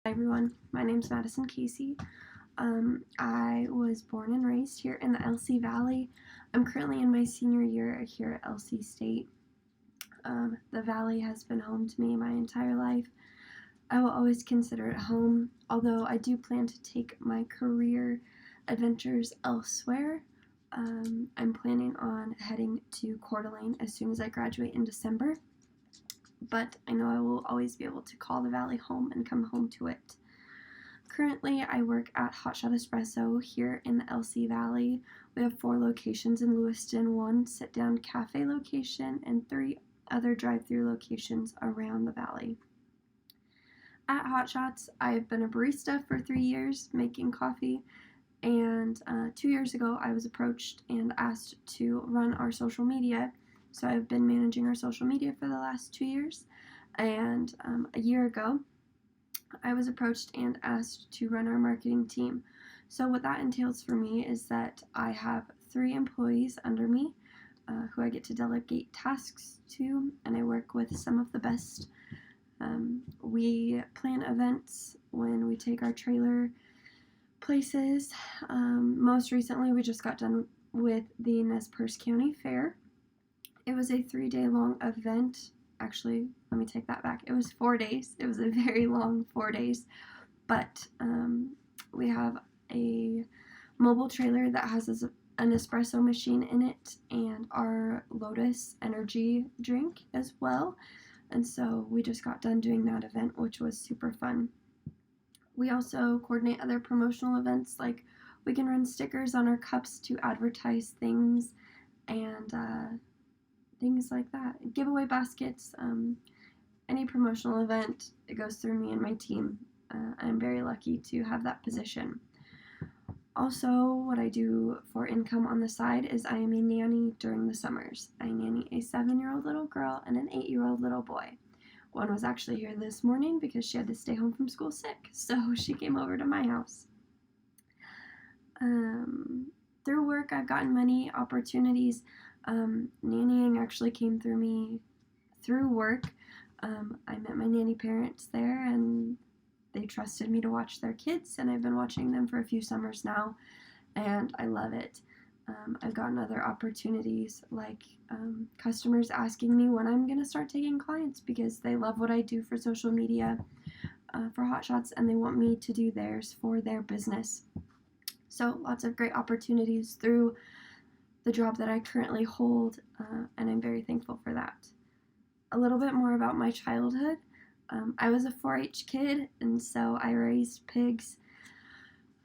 Hi everyone, my name's Madison Casey. I was born and raised here in the LC Valley. I'm currently in my senior year here at LC State. The Valley has been home to me my entire life. I will always consider it home, although I do plan to take my career adventures elsewhere. I'm planning on heading to Coeur d'Alene as soon as I graduate in December. But I know I will always be able to call the Valley home and come home to it. Currently, I work at Hotshot Espresso here in the LC Valley. We have 4 locations in Lewiston, 1 sit-down cafe location, and 3 other drive-through locations around the valley. At Hotshots, I've been a barista for 3 years making coffee, and 2 years ago I was approached and asked to run our social media. So I've been managing our social media for the last 2 years, and a year ago I was approached and asked to run our marketing team. So what that entails for me is that I have 3 employees under me who I get to delegate tasks to, and I work with some of the best. We plan events when we take our trailer places. Most recently we just got done with the Nez Perce County Fair. It was a 3-day long event. Actually, let me take that back. It was 4 days. It was a very long 4 days. But we have a mobile trailer that has an espresso machine in it and our Lotus energy drink as well. And so we just got done doing that event, which was super fun. We also coordinate other promotional events, like we can run stickers on our cups to advertise things and things like that. Giveaway baskets, any promotional event, it goes through me and my team. I'm very lucky to have that position. Also, what I do for income on the side is I am a nanny during the summers. I nanny a 7-year-old little girl and an 8-year-old little boy. One was actually here this morning because she had to stay home from school sick, so she came over to my house. Through work, I've gotten many opportunities. Nannying actually came through me through work. I met my nanny parents there, and they trusted me to watch their kids, and I've been watching them for a few summers now, and I love it. I've gotten other opportunities, like customers asking me when I'm going to start taking clients because they love what I do for social media for Hotshots, and they want me to do theirs for their business. So lots of great opportunities through the job that I currently hold, and I'm very thankful for that. A little bit more about my childhood. I was a 4-H kid, and so I raised pigs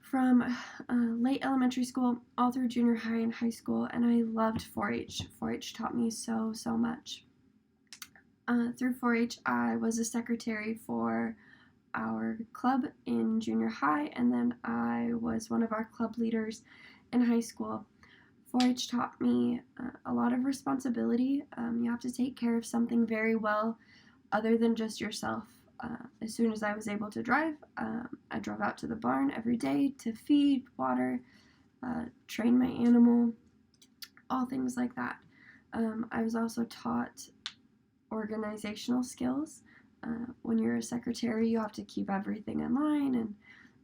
from late elementary school all through junior high and high school, and I loved 4-H. 4-H taught me so much. Through 4-H, I was a secretary for our club in junior high, and then I was one of our club leaders in high school. 4-H taught me a lot of responsibility. You have to take care of something very well other than just yourself. As soon as I was able to drive, I drove out to the barn every day to feed, water, train my animal, all things like that. I was also taught organizational skills. When you're a secretary, you have to keep everything in line and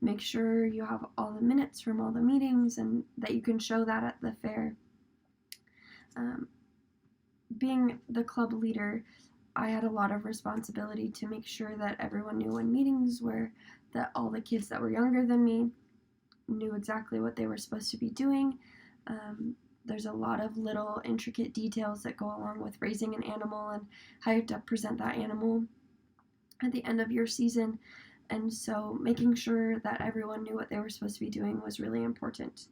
make sure you have all the minutes from all the meetings and that you can show that at the fair. Being the club leader, I had a lot of responsibility to make sure that everyone knew when meetings were, that all the kids that were younger than me knew exactly what they were supposed to be doing. There's a lot of little intricate details that go along with raising an animal and how you have to present that animal at the end of your season. And so making sure that everyone knew what they were supposed to be doing was really important.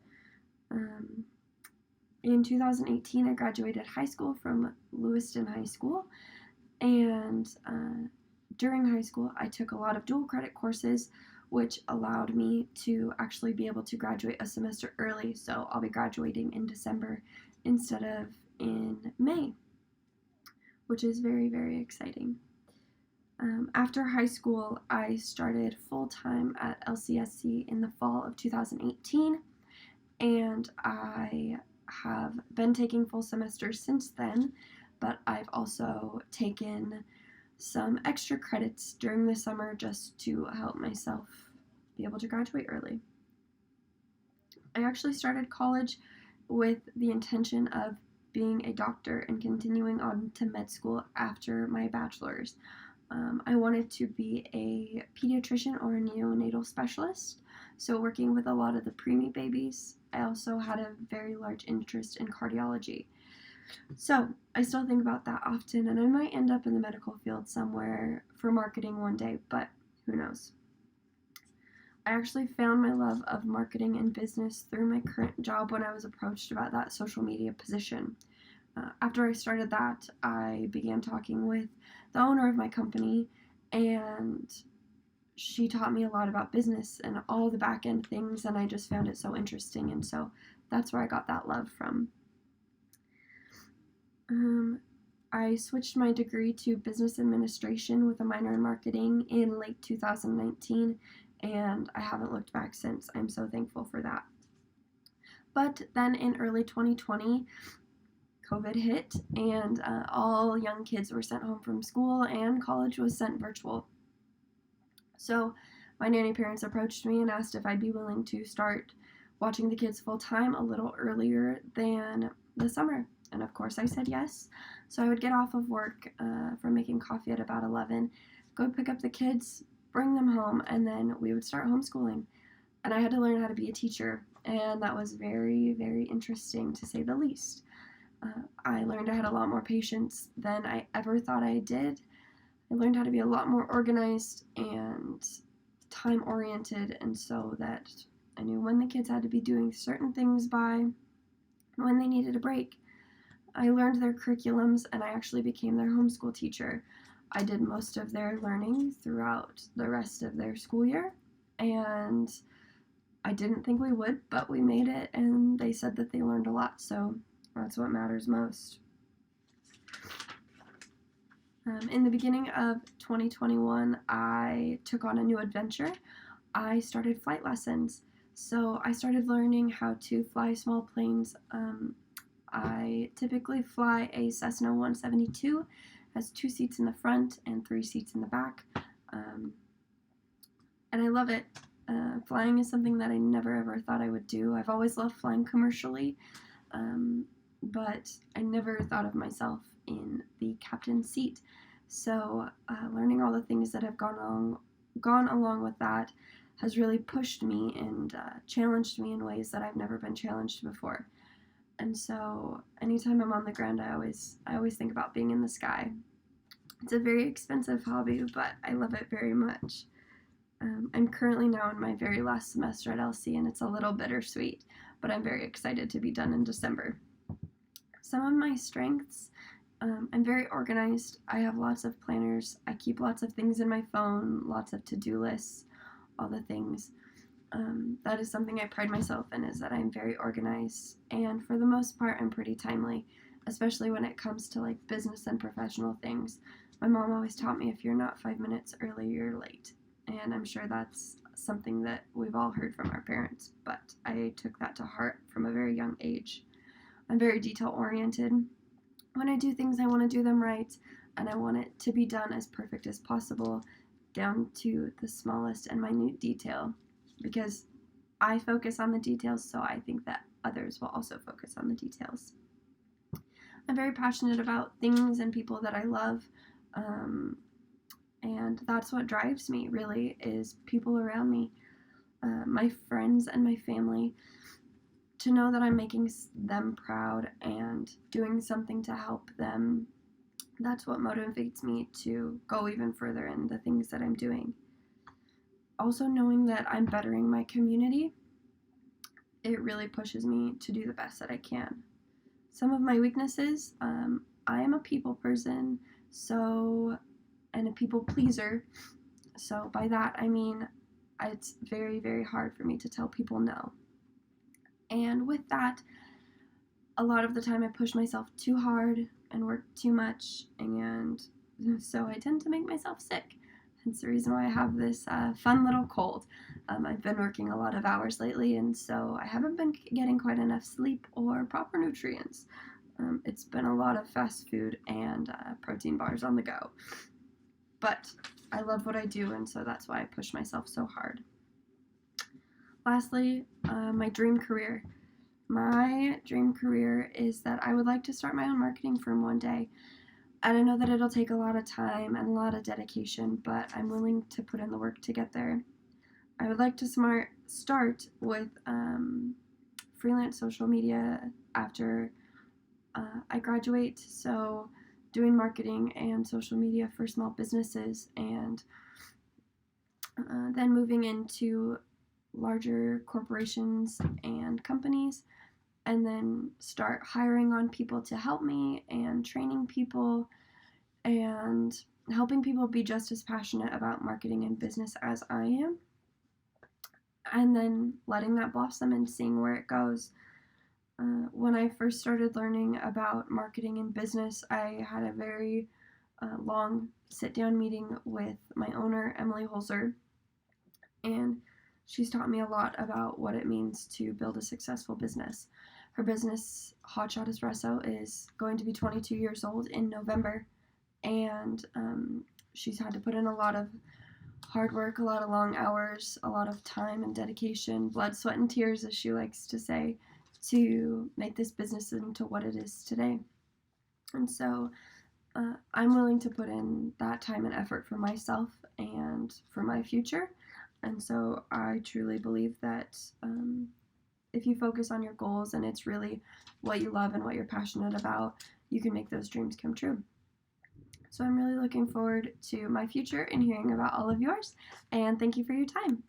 In 2018, I graduated high school from Lewiston High School. And during high school, I took a lot of dual credit courses, which allowed me to actually be able to graduate a semester early. So I'll be graduating in December instead of in May, which is very exciting. After high school, I started full-time at LCSC in the fall of 2018, and I have been taking full semesters since then, but I've also taken some extra credits during the summer just to help myself be able to graduate early. I actually started college with the intention of being a doctor and continuing on to med school after my bachelor's. I wanted to be a pediatrician or a neonatal specialist, so working with a lot of the preemie babies. I also had a very large interest in cardiology. So I still think about that often, and I might end up in the medical field somewhere for marketing one day, but who knows. I actually found my love of marketing and business through my current job when I was approached about that social media position. After I started that, I began talking with the owner of my company, and she taught me a lot about business and all the back end things, and I just found it so interesting, and so that's where I got that love from. I switched my degree to business administration with a minor in marketing in late 2019, and I haven't looked back since. I'm so thankful for that. But then in early 2020, COVID hit, and all young kids were sent home from school, and college was sent virtual. So my nanny parents approached me and asked if I'd be willing to start watching the kids full time a little earlier than the summer. And of course I said yes. So I would get off of work from making coffee at about 11, go pick up the kids, bring them home, and then we would start homeschooling. And I had to learn how to be a teacher, and that was very, very interesting to say the least. I learned I had a lot more patience than I ever thought I did. I learned how to be a lot more organized and time-oriented, and so that I knew when the kids had to be doing certain things by, and when they needed a break. I learned their curriculums, and I actually became their homeschool teacher. I did most of their learning throughout the rest of their school year, and I didn't think we would, but we made it, and they said that they learned a lot, so that's what matters most. In the beginning of 2021, I took on a new adventure. I started flight lessons. So I started learning how to fly small planes. I typically fly a Cessna 172, has 2 seats in the front and 3 seats in the back. And I love it. Flying is something that I never ever thought I would do. I've always loved flying commercially, but I never thought of myself in the captain's seat. So learning all the things that have gone along with that has really pushed me and challenged me in ways that I've never been challenged before. And so anytime I'm on the ground, I always think about being in the sky. It's a very expensive hobby, but I love it very much. I'm currently now in my very last semester at LC, and it's a little bittersweet, but I'm very excited to be done in December. Some of my strengths, I'm very organized. I have lots of planners. I keep lots of things in my phone, lots of to-do lists, all the things. That is something I pride myself in, is that I'm very organized, and for the most part, I'm pretty timely, especially when it comes to like business and professional things. My mom always taught me, if you're not 5 minutes early, you're late. And I'm sure that's something that we've all heard from our parents, but I took that to heart from a very young age. I'm very detail-oriented. When I do things, I want to do them right, and I want it to be done as perfect as possible, down to the smallest and minute detail, because I focus on the details, so I think that others will also focus on the details. I'm very passionate about things and people that I love, and that's what drives me, really, is people around me, my friends and my family, to know that I'm making them proud and doing something to help them. That's what motivates me to go even further in the things that I'm doing. Also, knowing that I'm bettering my community, it really pushes me to do the best that I can. Some of my weaknesses, I am a people person, and a people pleaser. So by that, I mean, it's very, very hard for me to tell people no. And with that, a lot of the time I push myself too hard and work too much, and so I tend to make myself sick. Hence the reason why I have this fun little cold. I've been working a lot of hours lately, and so I haven't been getting quite enough sleep or proper nutrients. It's been a lot of fast food and protein bars on the go. but I love what I do, and so that's why I push myself so hard. Lastly, my dream career. My dream career is that I would like to start my own marketing firm one day. And I know that it'll take a lot of time and a lot of dedication, but I'm willing to put in the work to get there. I would like to start with freelance social media after I graduate. So doing marketing and social media for small businesses, and then moving into larger corporations and companies, and then start hiring on people to help me and training people and helping people be just as passionate about marketing and business as I am, and then letting that blossom and seeing where it goes. When I first started learning about marketing and business, I had a very long sit-down meeting with my owner, Emily Holzer, and she's taught me a lot about what it means to build a successful business. Her business, Hotshot Espresso, is going to be 22 years old in November, and she's had to put in a lot of hard work, a lot of long hours, a lot of time and dedication, blood, sweat, and tears, as she likes to say, to make this business into what it is today. And so I'm willing to put in that time and effort for myself and for my future. And so I truly believe that if you focus on your goals and it's really what you love and what you're passionate about, you can make those dreams come true. So I'm really looking forward to my future and hearing about all of yours. And thank you for your time.